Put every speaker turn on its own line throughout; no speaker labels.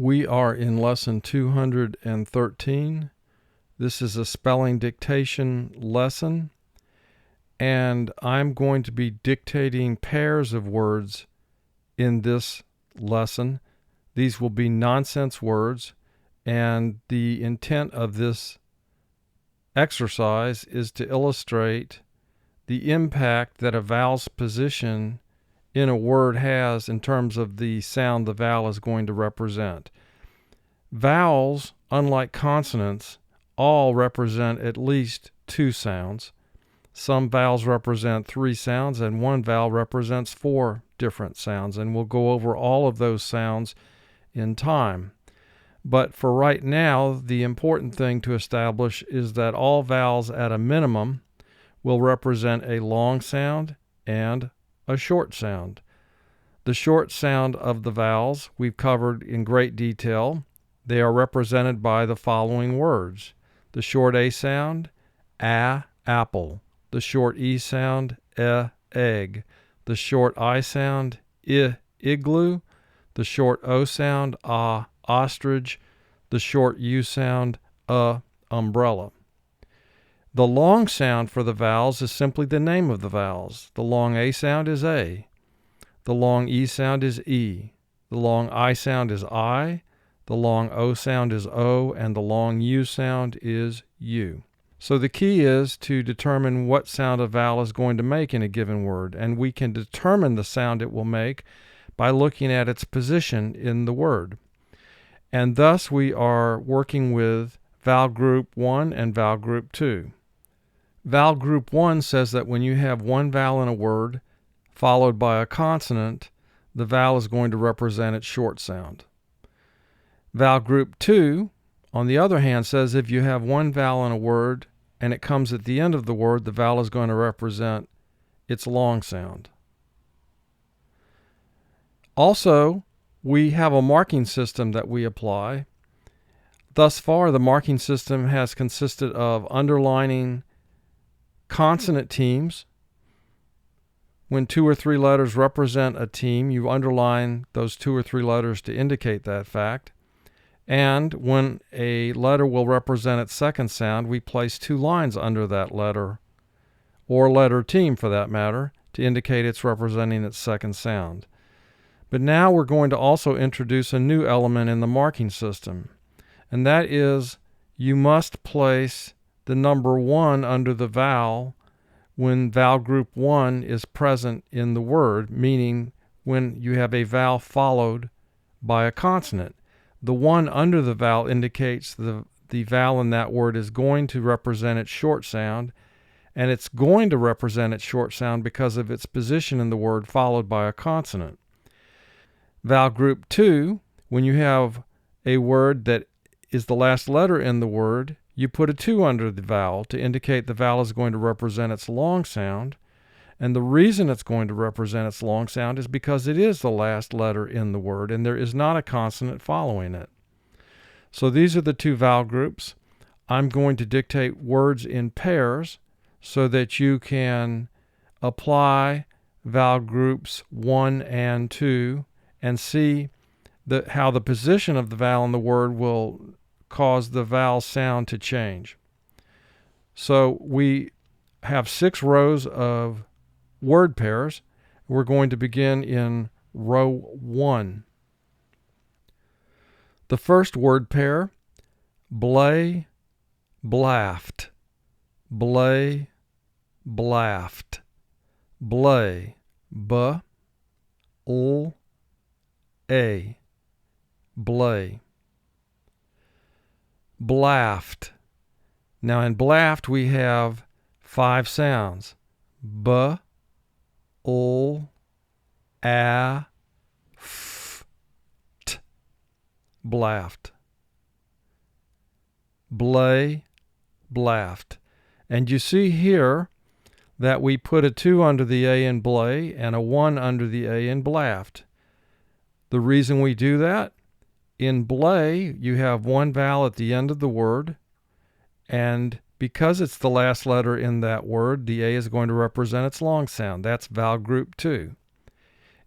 We are in lesson 213. This is a spelling dictation lesson, and I'm going to be dictating pairs of words in this lesson. These will be nonsense words, and the intent of this exercise is to illustrate the impact that a vowel's position in a word has in terms of the sound the vowel is going to represent. Vowels, unlike consonants, all represent at least two sounds. Some vowels represent three sounds, and one vowel represents four different sounds, and we'll go over all of those sounds in time. But for right now, the important thing to establish is that all vowels at a minimum will represent a long sound and a short sound. The short sound of the vowels we've covered in great detail. They are represented by the following words. The short A sound, a, apple. The short E sound, egg. The short I sound, igloo. The short O sound, ostrich. The short U sound, umbrella. The long sound for the vowels is simply the name of the vowels. The long A sound is A. The long E sound is E. The long I sound is I. The long O sound is O, and the long U sound is U. So the key is to determine what sound a vowel is going to make in a given word, and we can determine the sound it will make by looking at its position in the word. And thus we are working with vowel group 1 and vowel group 2. Vowel group 1 says that when you have one vowel in a word followed by a consonant, the vowel is going to represent its short sound. Vowel group 2, on the other hand, says if you have one vowel in a word and it comes at the end of the word, the vowel is going to represent its long sound. Also, we have a marking system that we apply. Thus far, the marking system has consisted of underlining consonant teams. When two or three letters represent a team, you underline those two or three letters to indicate that fact. And when a letter will represent its second sound, we place two lines under that letter, or letter team for that matter, to indicate it's representing its second sound. But now we're going to also introduce a new element in the marking system, and that is you must place the number 1 under the vowel when vowel group 1 is present in the word, meaning when you have a vowel followed by a consonant. The 1 under the vowel indicates the vowel in that word is going to represent its short sound, and it's going to represent its short sound because of its position in the word followed by a consonant. Vowel group 2, when you have a word that is the last letter in the word, you put a 2 under the vowel to indicate the vowel is going to represent its long sound. And the reason it's going to represent its long sound is because it is the last letter in the word and there is not a consonant following it. So these are the two vowel groups. I'm going to dictate words in pairs so that you can apply vowel groups 1 and 2 and see how the position of the vowel in the word will cause the vowel sound to change. So we have 6 rows of word pairs. We're going to begin in row 1. The first word pair, blay, blaft, blay, blaft, blay, b, l, a, blay. Blaft. Now in blaft we have 5 sounds. B, l, a, f, t. Blaft. Blay, blaft. And you see here that we put a 2 under the A in blay and a 1 under the A in blaft. The reason we do that? In blay, you have one vowel at the end of the word, and because it's the last letter in that word, the A is going to represent its long sound. That's vowel group 2.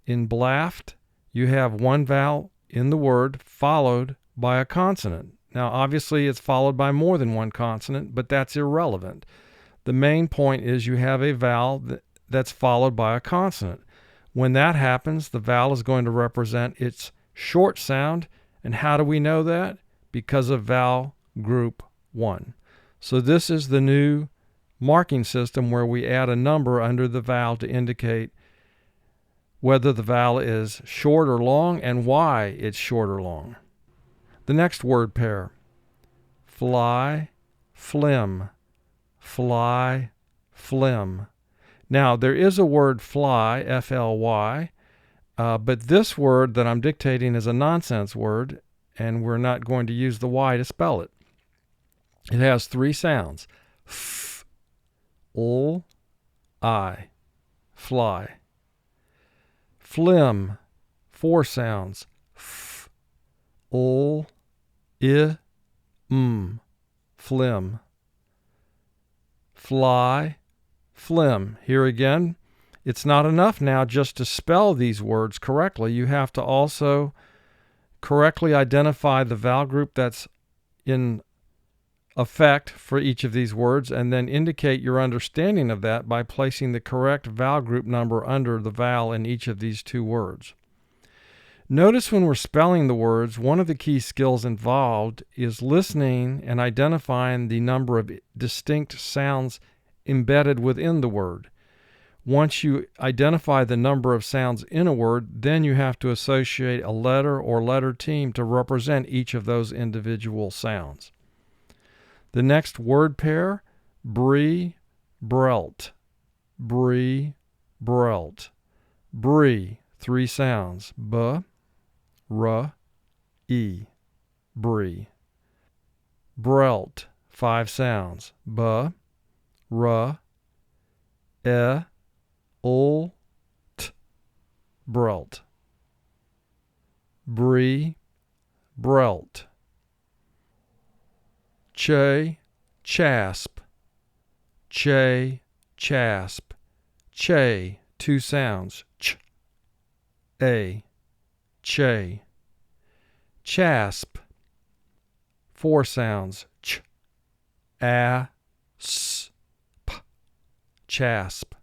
In blaft, you have one vowel in the word followed by a consonant. Now, obviously, it's followed by more than one consonant, but that's irrelevant. The main point is you have a vowel that's followed by a consonant. When that happens, the vowel is going to represent its short sound. And how do we know that? Because of vowel group 1. So this is the new marking system where we add a number under the vowel to indicate whether the vowel is short or long and why it's short or long. The next word pair, fly, flim, fly, flim. Now, there is a word fly, F-L-Y, but this word that I'm dictating is a nonsense word, and we're not going to use the Y to spell it. It has 3 sounds, f, l, I, fly. Flim, 4 sounds, f, l, I, flim. Fly, flim. Here again, it's not enough now just to spell these words correctly. You have to also correctly identify the vowel group that's in effect for each of these words, and then indicate your understanding of that by placing the correct vowel group number under the vowel in each of these 2 words. Notice when we're spelling the words, one of the key skills involved is listening and identifying the number of distinct sounds embedded within the word. Once you identify the number of sounds in a word, then you have to associate a letter or letter team to represent each of those individual sounds. The next word pair, bree, brelt. Bree, brelt. Bree, 3 sounds, b, r, e, bree. Brelt, 5 sounds, b, r, e, ul, t, brelt. Bree, brelt. Che, chasp. Che, chasp. Che, 2 sounds, ch, a, che. Chasp, 4 sounds, ch, a, s, p, chasp.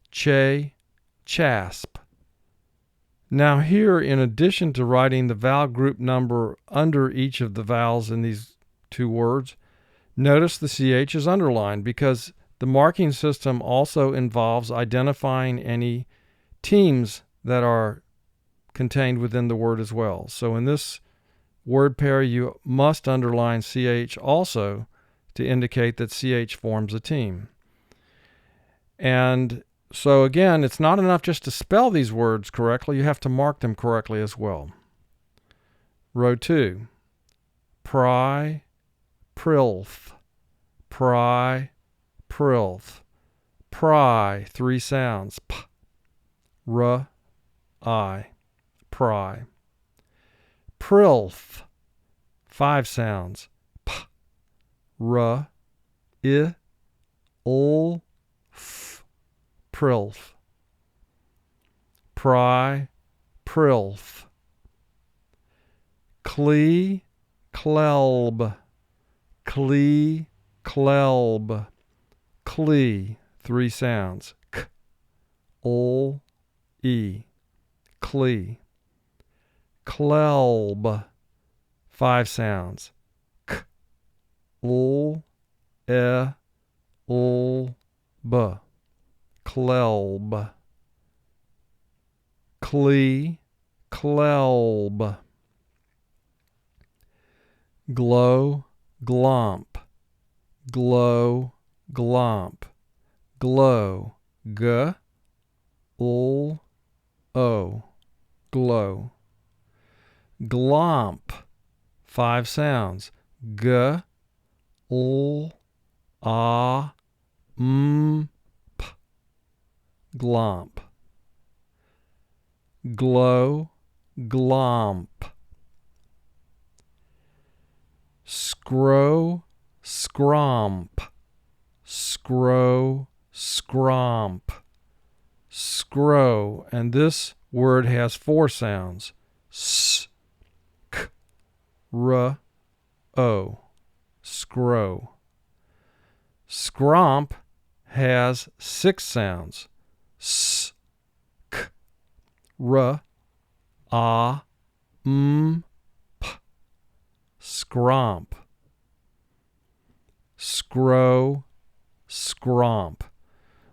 Che, chasp. Now here, in addition to writing the vowel group number under each of the vowels in these 2 words, notice the CH is underlined because the marking system also involves identifying any teams that are contained within the word as well. So in this word pair, you must underline CH also to indicate that CH forms a team. And so again, it's not enough just to spell these words correctly, you have to mark them correctly as well. Row 2, pry, prilf, pry, prilf. Pry, 3 sounds, p, r, I, pry. Prilf, 5 sounds, p, r, I, ul, f, prilf. Pry, prilf. Clee, clelb, clee, clelb. Clee, 3 sounds, k, ul, e, clee. Clelb, 5 sounds, k, ul, e, ul, b. Clelb. Clee, clelb. Glow, glomp. Glow, glomp. Glow, g, ul, o. Glow. Glomp, 5 sounds, g, ul, a, p. Glomp. Glow, glomp. Scrow, scromp. Scrow, scromp. Scrow, and this word has 4 sounds. S, k, r, o. Scrow. Scromp has 6 sounds. S, k, r, a, m, p. Scromp. Scrow, scromp.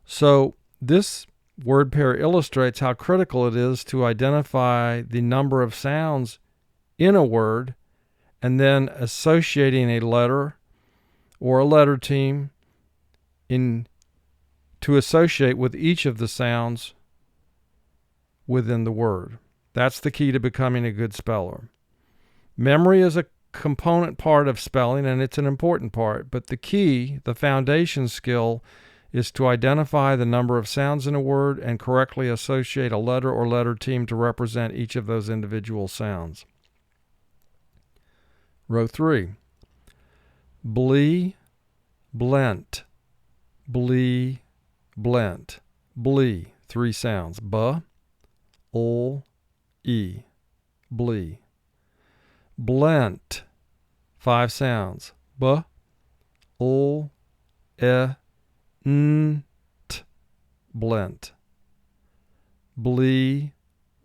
So this word pair illustrates how critical it is to identify the number of sounds in a word and then associating a letter or a letter team to associate with each of the sounds within the word. That's the key to becoming a good speller. Memory is a component part of spelling, and it's an important part, but the key, the foundation skill, is to identify the number of sounds in a word and correctly associate a letter or letter team to represent each of those individual sounds. Row 3. Blee, blent. Blee, blent. Blee, 3 sounds. B, ul, e. Blee. Blent, 5 sounds. B, ul, e, n, t. Blent. Blee,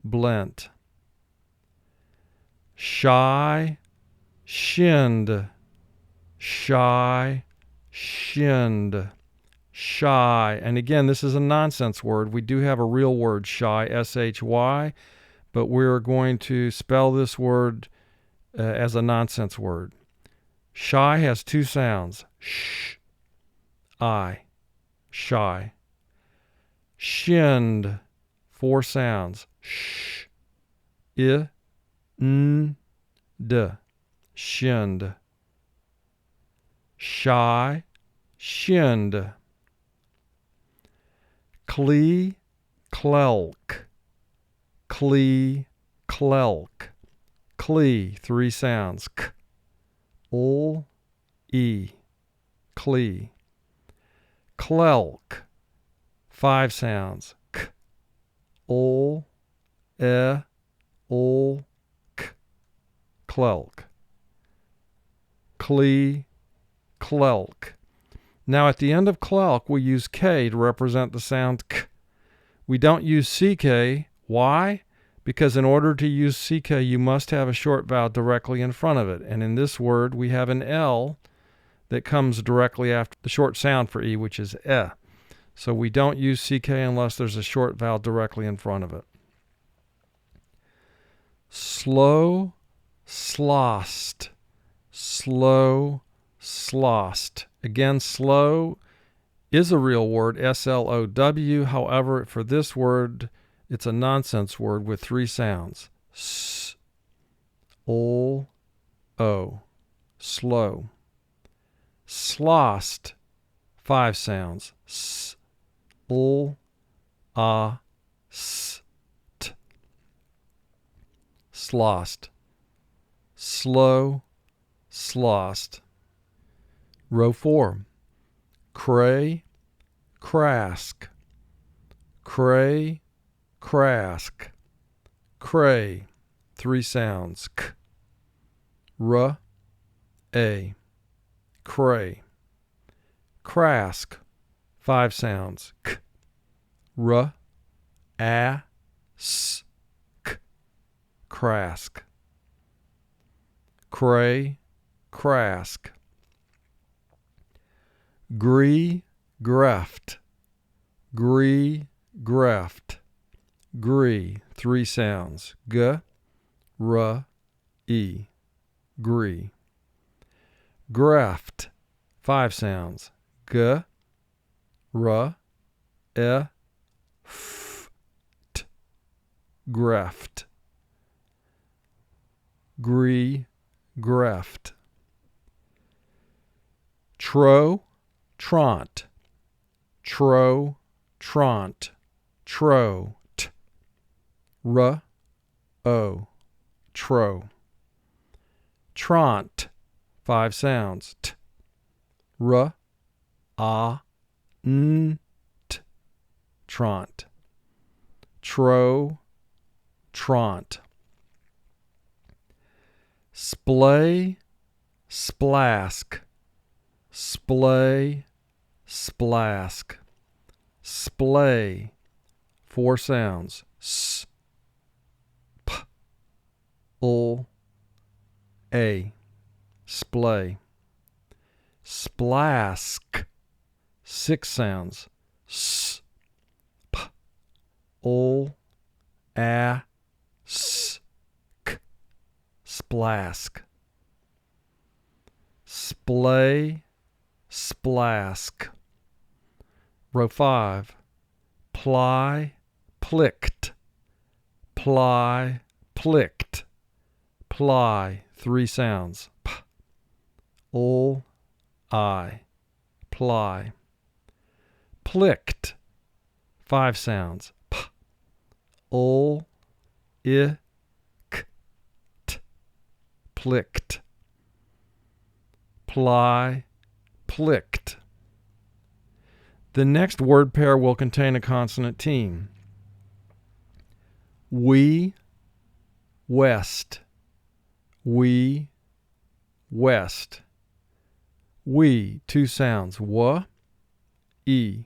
blent. Shy, shinned. Shy, shinned. Shy. And again, this is a nonsense word. We do have a real word, shy, S-H-Y, but we're going to spell this word as a nonsense word. Shy has 2 sounds. Sh, I. Shy. Shinned, 4 sounds. Sh, I, n, d. Shinned. Shy, shinned. Clee, clelk. Clee, clelk. Clee, 3 sounds. K, ul, e. Clee. Clelk, 5 sounds. K, ul, e, ul, k. Clelk. Clee, clelk. Now at the end of clelk, we use K to represent the sound K. We don't use CK. Why? Because in order to use CK, you must have a short vowel directly in front of it. And in this word, we have an L that comes directly after the short sound for E, which is E. So we don't use CK unless there's a short vowel directly in front of it. Slow, slost. Slow, slost. Again, slow is a real word, S-L-O-W. However, for this word, it's a nonsense word with 3 sounds. S, ul, o. Slow. Slost, 5 sounds. S, ul, a, s, t. Slost. Slow, slost. Row 4. Cray, crask. Cray, crask. Cray, 3 sounds. K, r, a. Cray. Crask, 5 sounds. K, r, a, s, k. Crask. Cray, crask. Gree, greft. Gree, greft. Gree, 3 sounds. G, r, e. Gree. Greft, 5 sounds. G, r, e, f, t. Greft. Gree, greft. Tro, tront. Tro, tront. Tro, t. R, o. Tro. Tront, 5 sounds. T, r, a, n, t. Tront. Tro, tront. Splay, splask. Splay, splask. Splay. 4 sounds. S, p, l, a. Splay. Splask. 6 sounds. S, p, l, a, s, k. Splask. Splay, splask. Row 5. Ply, plicked. Ply, plicked. Ply. 3 sounds. P, l, I. Ply. Plicked. 5 sounds. P, l, I, k, t. Plicked. Ply, plicked. The next word pair will contain a consonant team. We, west. We, west. We, 2 sounds. W, E.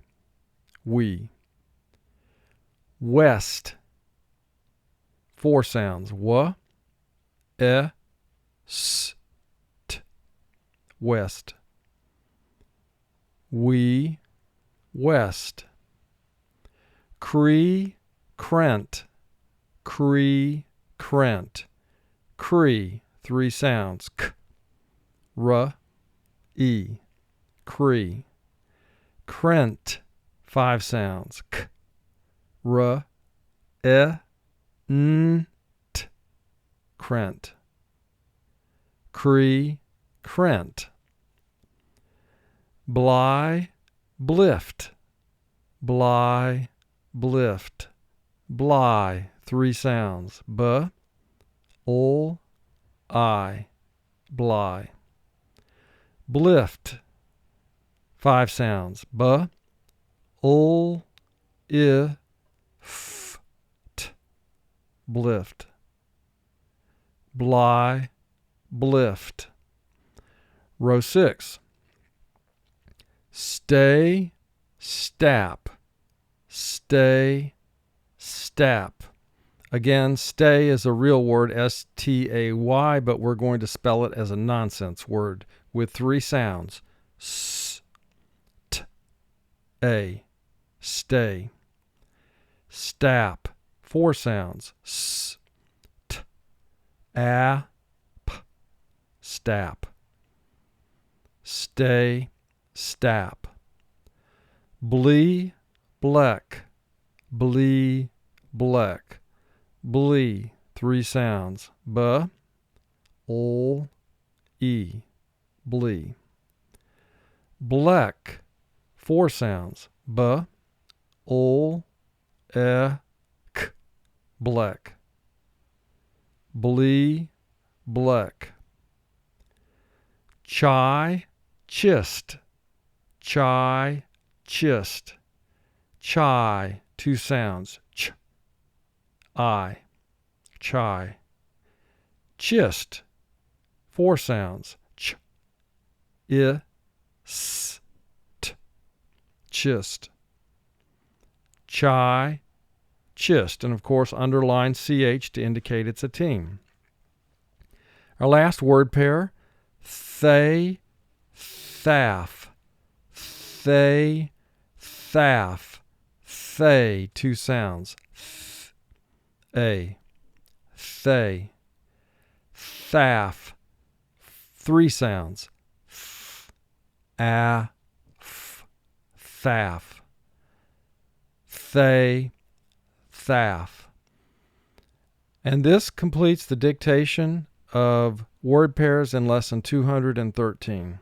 We. West. 4 sounds. W, E, S, T. West. We, west. Cree, crent. Cree, crent. Cree, 3 sounds. K, R, E. Cree. Crent, 5 sounds. K, R, E, N, T. Crent. Cree, crent. Bly, blift. Bly, blift. Bly, 3 sounds. B, L, I. Bly. Blift, 5 sounds. B, L, I, F, T. Blift. Bly, blift. Row 6. Stay, stap. Stay, stap. Again, stay is a real word, S-T-A-Y, but we're going to spell it as a nonsense word with 3 sounds. S, T, A. Stay. Stap. 4 sounds. S, T, A, P. Stap. Stay, stap. Blee, bleck. Blee, bleck. Blee, 3 sounds. B, L, E. Blee. Bleck, 4 sounds. B, L, E, K. Bleck. Blee, bleck. Chai, chist. Chai, chist. Chai, 2 sounds. Ch, I. Chai. Chist, 4 sounds. Ch, I, S, T. Chist. Chai, chist. And of course, underline CH to indicate it's a team. Our last word pair, thay, thaff. Thay, thaff. Thay, 2 sounds. Th, A. Thay. Thaff, 3 sounds. F, A, F. Thaff. Thay, thaff. And this completes the dictation of word pairs in lesson 213.